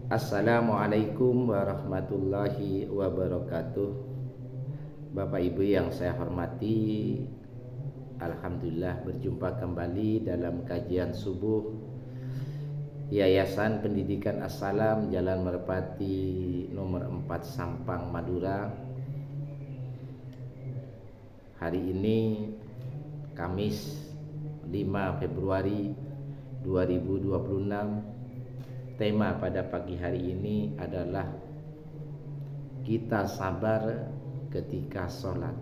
Assalamualaikum warahmatullahi wabarakatuh. Bapak Ibu yang saya hormati, alhamdulillah berjumpa kembali dalam kajian subuh Yayasan Pendidikan As-Salam Jalan Merpati nomor 4 Sampang, Madura. Hari ini Kamis 5 Februari 2026. Tema pada pagi hari ini adalah kita sabar ketika sholat.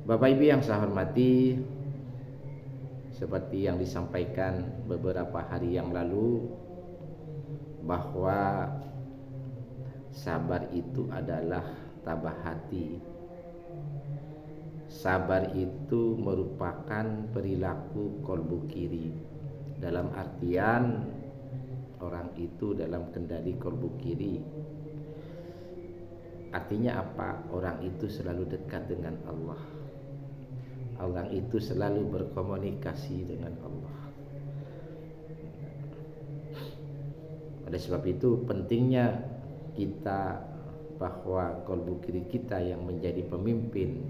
Bapak Ibu yang saya hormati, seperti yang disampaikan beberapa hari yang lalu, bahwa sabar itu adalah tabah hati. Sabar itu merupakan perilaku kolbu kiri. Dalam artian orang itu dalam kendali kolbu kiri. Artinya apa? Orang itu selalu dekat dengan Allah. Orang itu selalu berkomunikasi dengan Allah. Oleh sebab itu pentingnya kita bahwa kolbu kiri kita yang menjadi pemimpin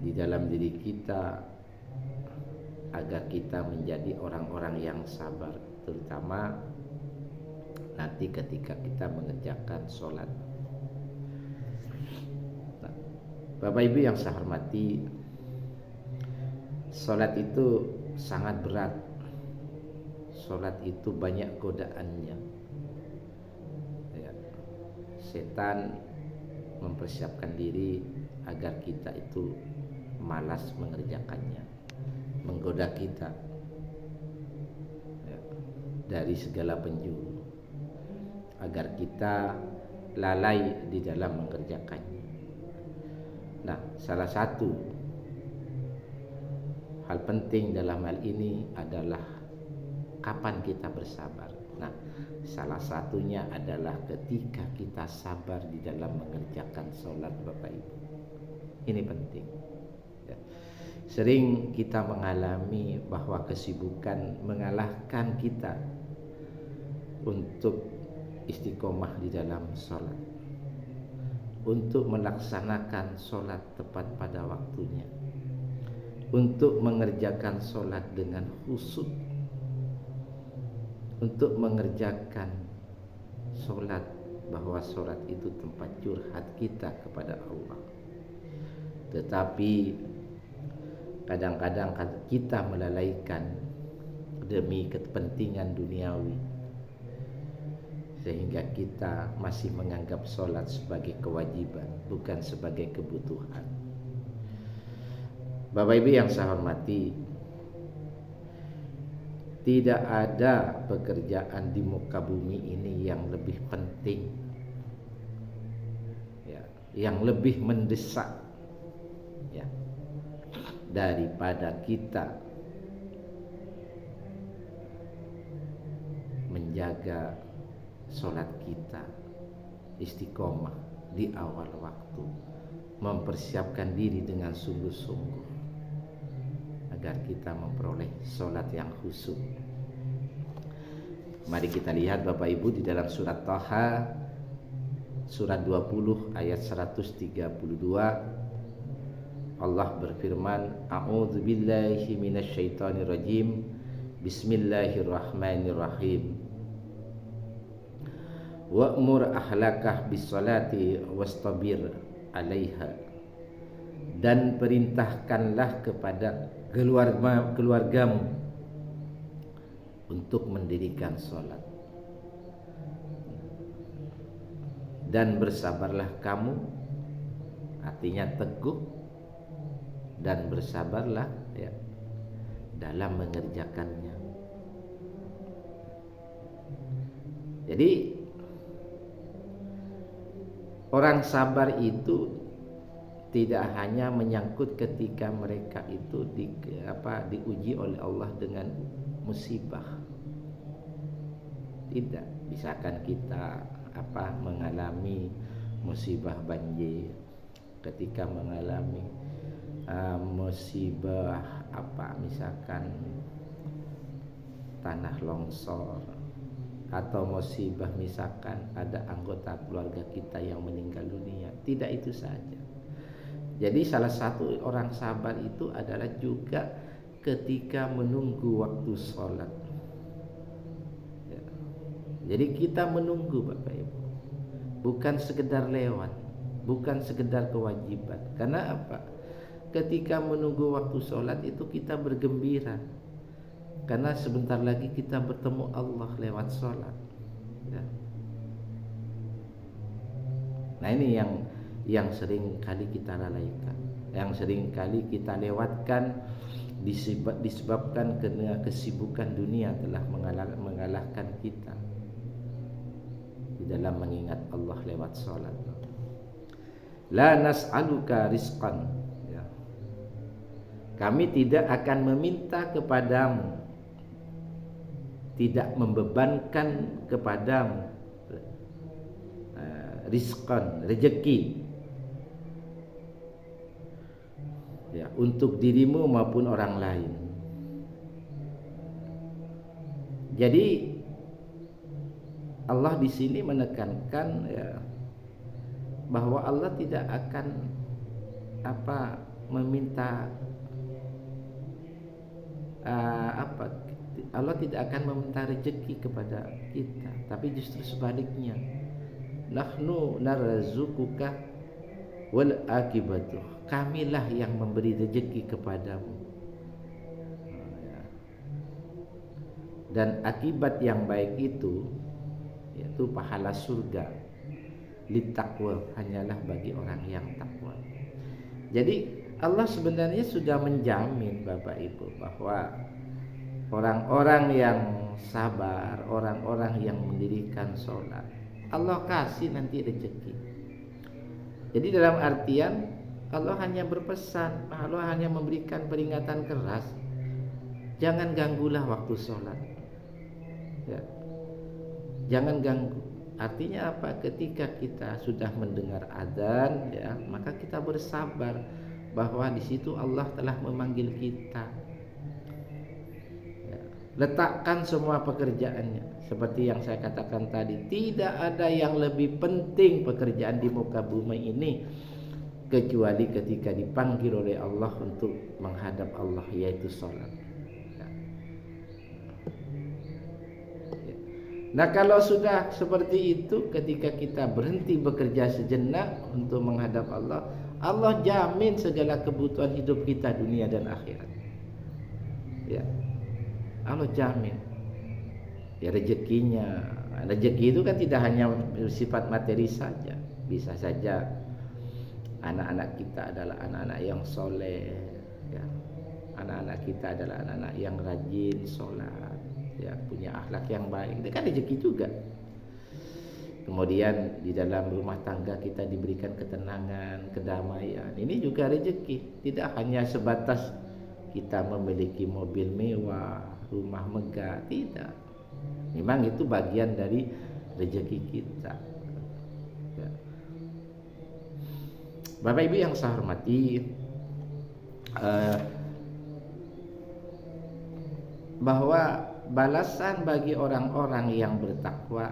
di dalam diri kita, agar kita menjadi orang-orang yang sabar, terutama nanti ketika kita mengerjakan sholat. Nah, Bapak Ibu yang saya hormati, sholat itu sangat berat. Sholat itu banyak godaannya. Ya, setan mempersiapkan diri agar kita itu malas mengerjakannya, menggoda kita ya, dari segala penjuru agar kita lalai di dalam mengerjakannya. Nah, salah satu hal penting dalam hal ini adalah kapan kita bersabar. Nah, salah satunya adalah ketika kita sabar di dalam mengerjakan sholat, Bapak Ibu. Ini penting. Sering kita mengalami bahwa kesibukan mengalahkan kita untuk istiqomah di dalam sholat, untuk melaksanakan sholat tepat pada waktunya, untuk mengerjakan sholat dengan khusyuk, untuk mengerjakan sholat bahwa sholat itu tempat curhat kita kepada Allah. Tetapi kadang-kadang kita melalaikan demi kepentingan duniawi, sehingga kita masih menganggap sholat sebagai kewajiban, bukan sebagai kebutuhan. Bapak Ibu yang saya hormati, tidak ada pekerjaan di muka bumi ini yang lebih penting, ya, yang lebih mendesak, ya, daripada kita menjaga sholat kita istiqomah di awal waktu, mempersiapkan diri dengan sungguh-sungguh agar kita memperoleh sholat yang khusyuk. Mari kita lihat Bapak Ibu di dalam surat Thaha surat 20 ayat 132. Allah berfirman, A'udzubillahi minasyaitonirrajim. Bismillahirrahmanirrahim. Wa'mur ahlakah bis-salati wastabir 'alaiha. Dan perintahkanlah kepada keluargamu untuk mendirikan salat. Dan bersabarlah kamu, artinya teguh dan bersabarlah, ya, dalam mengerjakannya. Jadi orang sabar itu tidak hanya menyangkut ketika mereka itu diuji oleh Allah dengan musibah. Tidak, misalkan kita mengalami musibah banjir, ketika mengalami musibah misalkan tanah longsor, atau musibah, misalkan ada anggota keluarga kita yang meninggal dunia. Tidak itu saja. Jadi salah satu orang sabar itu adalah juga ketika menunggu waktu sholat. Ya. Jadi kita menunggu Bapak Ibu, bukan sekedar lewat, bukan sekedar kewajiban. Karena apa? Ketika menunggu waktu sholat itu kita bergembira, karena sebentar lagi kita bertemu Allah lewat sholat. Ya. Nah ini yang sering kali kita lalaikan, yang sering kali kita lewatkan, disebabkan karena kesibukan dunia telah mengalahkan kita di dalam mengingat Allah lewat sholat. La nas'aluka rizqan, ya. Kami tidak akan meminta kepadamu, tidak membebankan kepadamu rizqan, rezeki, ya, untuk dirimu maupun orang lain. Jadi Allah di sini menekankan, ya, bahwa Allah tidak akan meminta Allah tidak akan meminta rezeki kepada kita, tapi justru sebaliknya. Nahnu narzuquka wal akibatu. Kamilah yang memberi rezeki kepadamu. Dan akibat yang baik itu yaitu pahala surga, littaqwa, hanyalah bagi orang yang takwa. Jadi Allah sebenarnya sudah menjamin Bapak Ibu bahwa orang-orang yang sabar, orang-orang yang mendirikan sholat, Allah kasih nanti rezeki. Jadi dalam artian Allah hanya berpesan, Allah hanya memberikan peringatan keras, jangan ganggulah waktu sholat, ya. Jangan ganggu. Artinya apa? Ketika kita sudah mendengar adzan, ya, maka kita bersabar bahwa di situ Allah telah memanggil kita. Ya. Letakkan semua pekerjaannya. Seperti yang saya katakan tadi, tidak ada yang lebih penting pekerjaan di muka bumi ini kecuali ketika dipanggil oleh Allah untuk menghadap Allah, yaitu sholat. Nah kalau sudah seperti itu, ketika kita berhenti bekerja sejenak untuk menghadap Allah, Allah jamin segala kebutuhan hidup kita dunia dan akhirat. Ya, Allah jamin. Ya rezekinya, rezeki itu kan tidak hanya bersifat materi saja. Bisa saja anak-anak kita adalah anak-anak yang soleh, ya. Anak-anak kita adalah anak-anak yang rajin sholat, ya, punya akhlak yang baik. Itu kan rezeki juga. Kemudian di dalam rumah tangga kita diberikan ketenangan, kedamaian. Ini juga rezeki. Tidak hanya sebatas kita memiliki mobil mewah, rumah megah, tidak. Memang itu bagian dari rezeki kita. Ya. Bapak Ibu yang saya hormati, bahwa balasan bagi orang-orang yang bertakwa,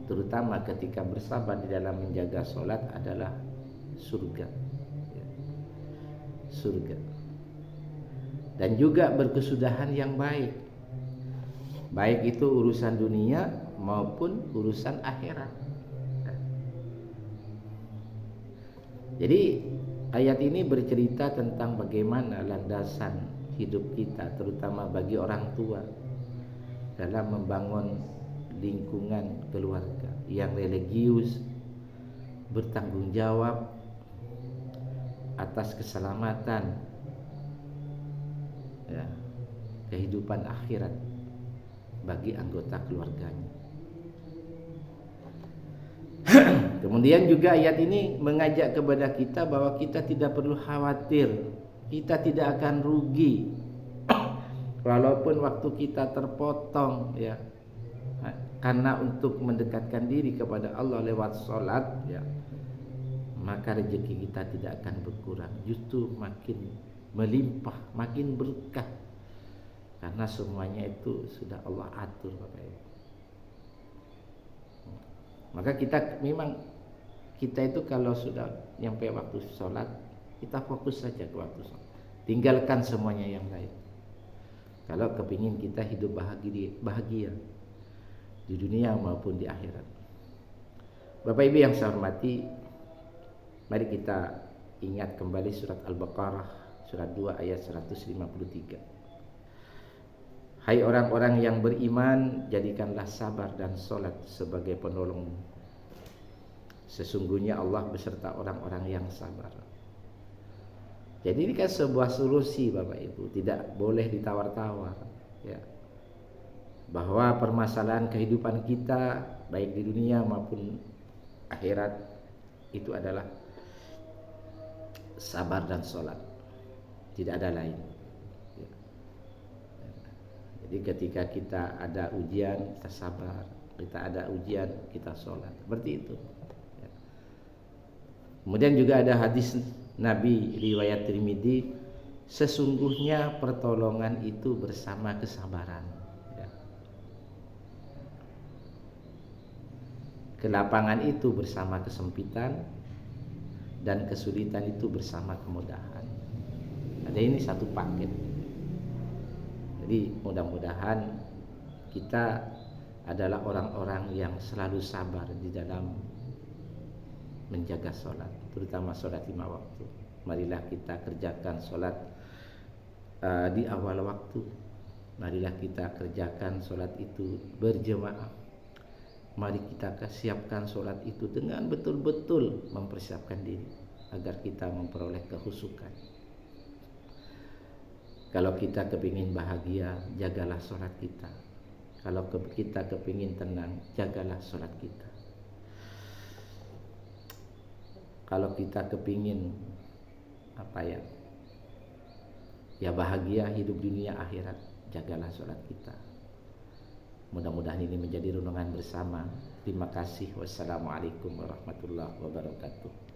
terutama ketika bersabar di dalam menjaga sholat, adalah surga, ya. Surga. Dan juga berkesudahan yang baik, baik itu urusan dunia maupun urusan akhirat. Jadi ayat ini bercerita tentang bagaimana landasan hidup kita, terutama bagi orang tua, dalam membangun lingkungan keluarga yang religius, bertanggung jawab atas keselamatan, ya, kehidupan akhirat bagi anggota keluarganya. Kemudian juga ayat ini mengajak kepada kita bahwa kita tidak perlu khawatir, kita tidak akan rugi walaupun waktu kita terpotong, ya, karena untuk mendekatkan diri kepada Allah lewat sholat, ya, maka rezeki kita tidak akan berkurang, justru makin melimpah, makin berkah, karena semuanya itu sudah Allah atur, Bapak Ibu. Maka kita itu kalau sudah nyampe waktu sholat, kita fokus saja ke waktu sholat, tinggalkan semuanya yang lain. Kalau kepingin kita hidup bahagia di dunia maupun di akhirat. Bapak Ibu yang saya hormati, mari kita ingat kembali surat Al-Baqarah surat 2 ayat 153. Hai orang-orang yang beriman, jadikanlah sabar dan sholat sebagai penolongmu. Sesungguhnya Allah beserta orang-orang yang sabar. Jadi ini kan sebuah solusi Bapak Ibu, tidak boleh ditawar-tawar ya. Bahwa permasalahan kehidupan kita baik di dunia maupun akhirat itu adalah sabar dan sholat, tidak ada lain ya. Jadi ketika kita ada ujian, kita sabar. Kita ada ujian, kita sholat. Seperti itu ya. Kemudian juga ada hadis Nabi riwayat Tirmidzi, sesungguhnya pertolongan itu bersama kesabaran ya. Kelapangan itu bersama kesempitan, dan kesulitan itu bersama kemudahan. Ada ini satu paket. Jadi mudah-mudahan kita adalah orang-orang yang selalu sabar di dalam menjaga sholat, terutama sholat 5 waktu. Marilah kita kerjakan sholat di awal waktu. Marilah kita kerjakan sholat itu berjemaah. Mari kita siapkan sholat itu dengan betul-betul mempersiapkan diri agar kita memperoleh kehusukan. Kalau kita kepingin bahagia, jagalah sholat kita. Kalau kita kepingin tenang, jagalah sholat kita. Kalau kita kepingin ya bahagia hidup dunia akhirat, jagalah sholat kita. Mudah-mudahan ini menjadi renungan bersama. Terima kasih. Wassalamualaikum warahmatullahi wabarakatuh.